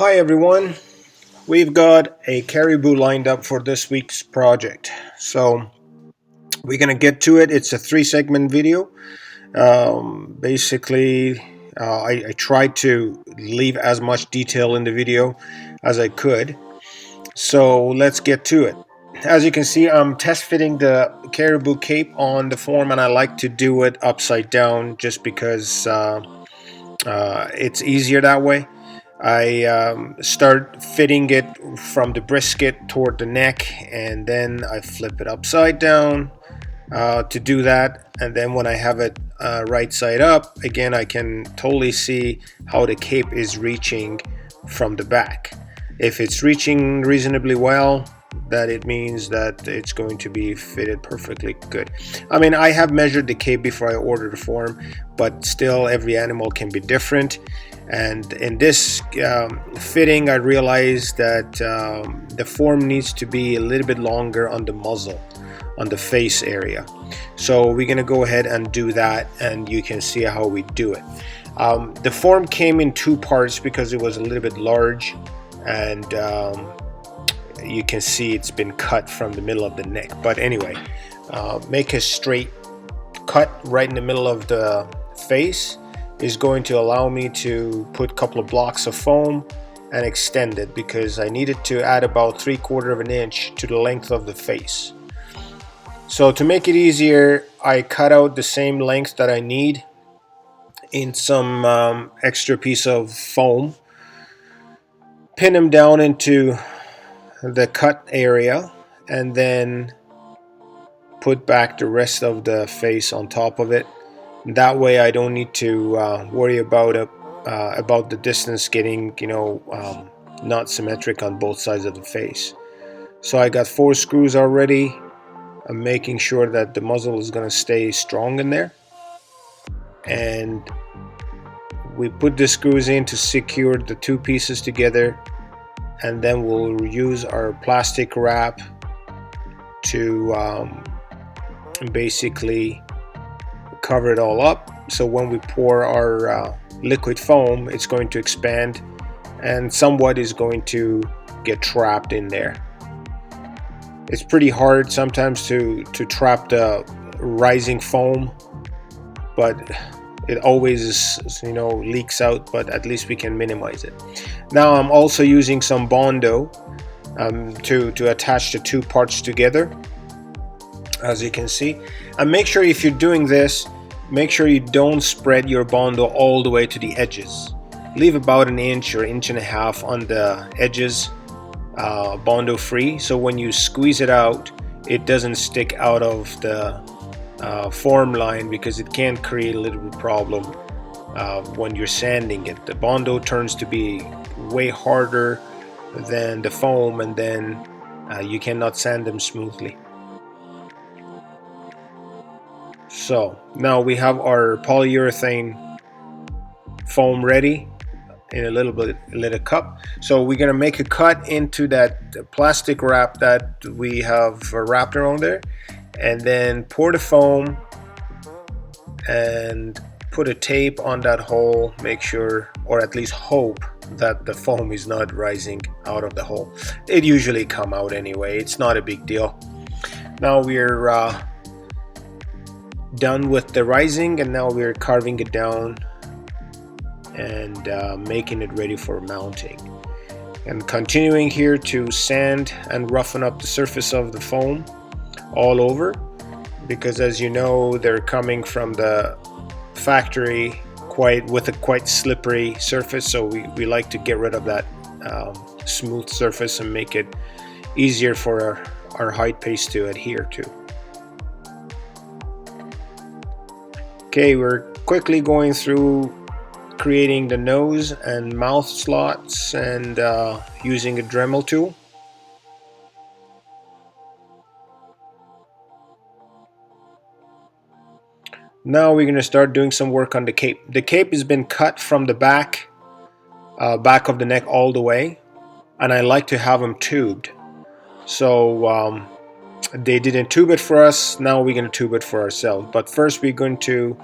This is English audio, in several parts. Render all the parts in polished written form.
Hi everyone, we've got a Caribou lined up for this week's project. So we're gonna get to it. It's a 3-segment video. Basically, I tried to leave as much detail in the video as I could. So let's get to it. As you can see, I'm test fitting the Caribou cape on the form, and I like to do it upside down just because it's easier that way. I start fitting it from the brisket toward the neck, and then I flip it upside down to do that. And then when I have it right side up, again, I can totally see how the cape is reaching from the back. If it's reaching reasonably well, that it means that it's going to be fitted perfectly good. I mean, I have measured the cape before I ordered the form, but still every animal can be different. And in this fitting, I realized that the form needs to be a little bit longer on the muzzle, on the face area. So we're gonna go ahead and do that, and you can see how we do it. The form came in 2 parts because it was a little bit large, and you can see it's been cut from the middle of the neck. But anyway, make a straight cut right in the middle of the face is going to allow me to put a couple of blocks of foam and extend it, because I needed to add about 3/4 of an inch to the length of the face. So to make it easier, I cut out the same length that I need in some extra piece of foam, pin them down into the cut area, and then put back the rest of the face on top of it. That way I don't need to worry about the distance getting, not symmetric on both sides of the face. So I got 4 screws already. I'm making sure that the muzzle is going to stay strong in there, and we put the screws in to secure the 2 pieces together, and then we'll use our plastic wrap to basically cover it all up. So when we pour our liquid foam, it's going to expand, and somewhat is going to get trapped in there. It's pretty hard sometimes to trap the rising foam, but it always leaks out, but at least we can minimize it. Now I'm also using some Bondo to attach the 2 parts together, as you can see. And make sure, if you're doing this, make sure you don't spread your Bondo all the way to the edges. Leave about 1 inch or 1.5 inches on the edges, Bondo free, so when you squeeze it out, it doesn't stick out of the form line, because it can create a little bit problem when you're sanding it. The Bondo turns to be way harder than the foam, and then you cannot sand them smoothly. So now we have our polyurethane foam ready in a little cup. So we're gonna make a cut into that plastic wrap that we have wrapped around there, and then pour the foam and put a tape on that hole. Make sure, or at least hope, that the foam is not rising out of the hole. It usually come out anyway, it's not a big deal. Now we're done with the rising, and now we're carving it down and making it ready for mounting, and continuing here to sand and roughen up the surface of the foam all over, because as you know, they're coming from the factory with a quite slippery surface, so we like to get rid of that smooth surface and make it easier for our hide paste to adhere to. Okay, we're quickly going through creating the nose and mouth slots, and using a Dremel tool. Now we're going to start doing some work on the cape. The cape has been cut from the back of the neck all the way, and I like to have them tubed. So they didn't tube it for us, now we're going to tube it for ourselves. But first we're going to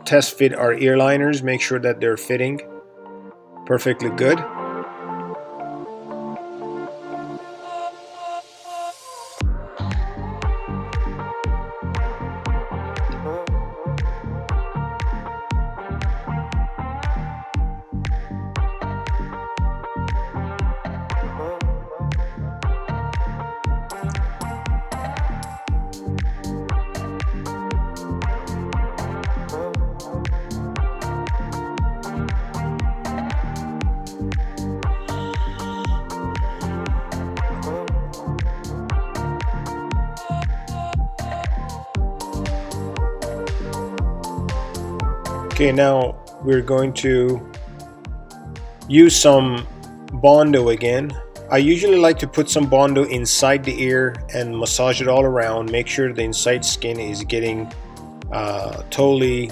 test fit our ear liners, make sure that they're fitting perfectly good. Okay, now we're going to use some Bondo again. I usually like to put some Bondo inside the ear and massage it all around. Make sure the inside skin is getting totally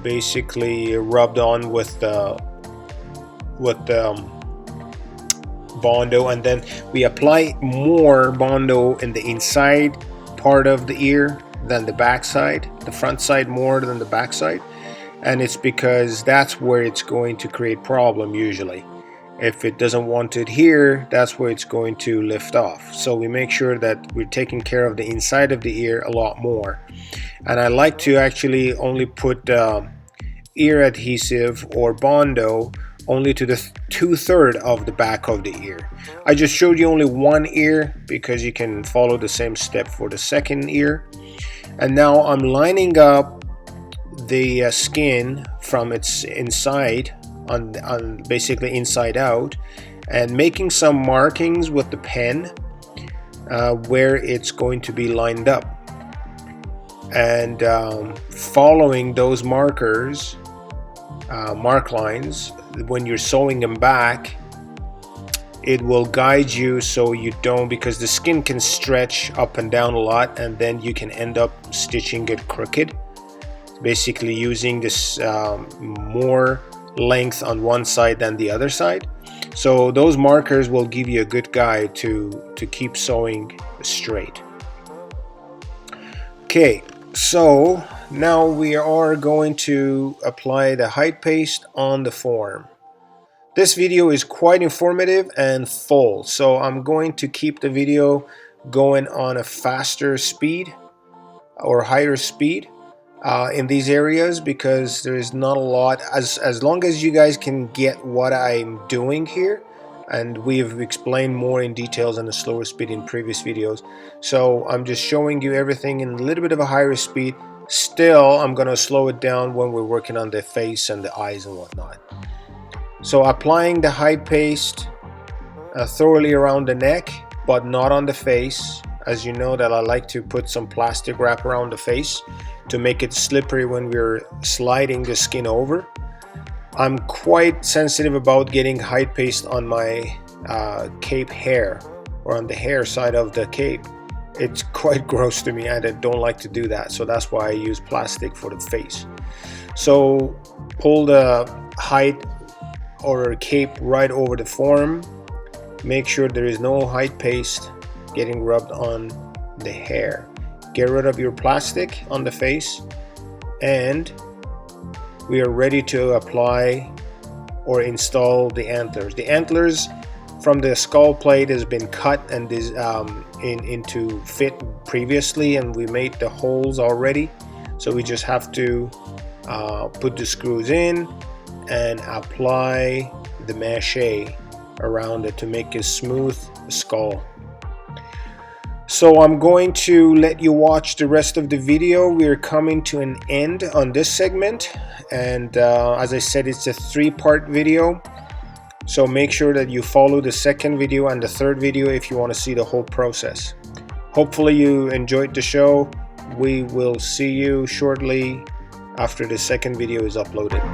basically rubbed on with the Bondo, and then we apply more Bondo in the inside part of the ear than the back side, the front side more than the back side, and it's because that's where it's going to create problem usually. If it doesn't want it here, that's where it's going to lift off. So we make sure that we're taking care of the inside of the ear a lot more. And I like to actually only put ear adhesive or Bondo only to the 2/3 of the back of the ear. I just showed you only one ear because you can follow the same step for the second ear. And now I'm lining up the skin from its inside on basically inside out, and making some markings with the pen where it's going to be lined up, and following those markers, mark lines, when you're sewing them back, it will guide you so you don't, because the skin can stretch up and down a lot, and then you can end up stitching it crooked, basically using this more length on one side than the other side. So those markers will give you a good guide to keep sewing straight. Okay, so now we are going to apply the hide paste on the form. This video is quite informative and full, so I'm going to keep the video going on a faster speed or higher speed in these areas, because there is not a lot, as long as you guys can get what I'm doing here, and we've explained more in details on the slower speed in previous videos. So I'm just showing you everything in a little bit of a higher speed. Still, I'm gonna slow it down when we're working on the face and the eyes and whatnot. So applying the hide paste thoroughly around the neck, but not on the face. As you know that I like to put some plastic wrap around the face to make it slippery when we're sliding the skin over. I'm quite sensitive about getting hide paste on my cape hair, or on the hair side of the cape. It's quite gross to me, and I don't like to do that, so that's why I use plastic for the face. So pull the hide or cape right over the form. Make sure there is no hide paste getting rubbed on the hair. Get rid of your plastic on the face, and we are ready to apply or install the antlers. The antlers from the skull plate has been cut and is into fit previously, and we made the holes already, so we just have to put the screws in and apply the mache around it to make a smooth skull. So I'm going to let you watch the rest of the video. We're coming to an end on this segment, and as I said, it's a 3-part video, so make sure that you follow the second video and the third video if you want to see the whole process. Hopefully you enjoyed the show. We will see you shortly after the second video is uploaded.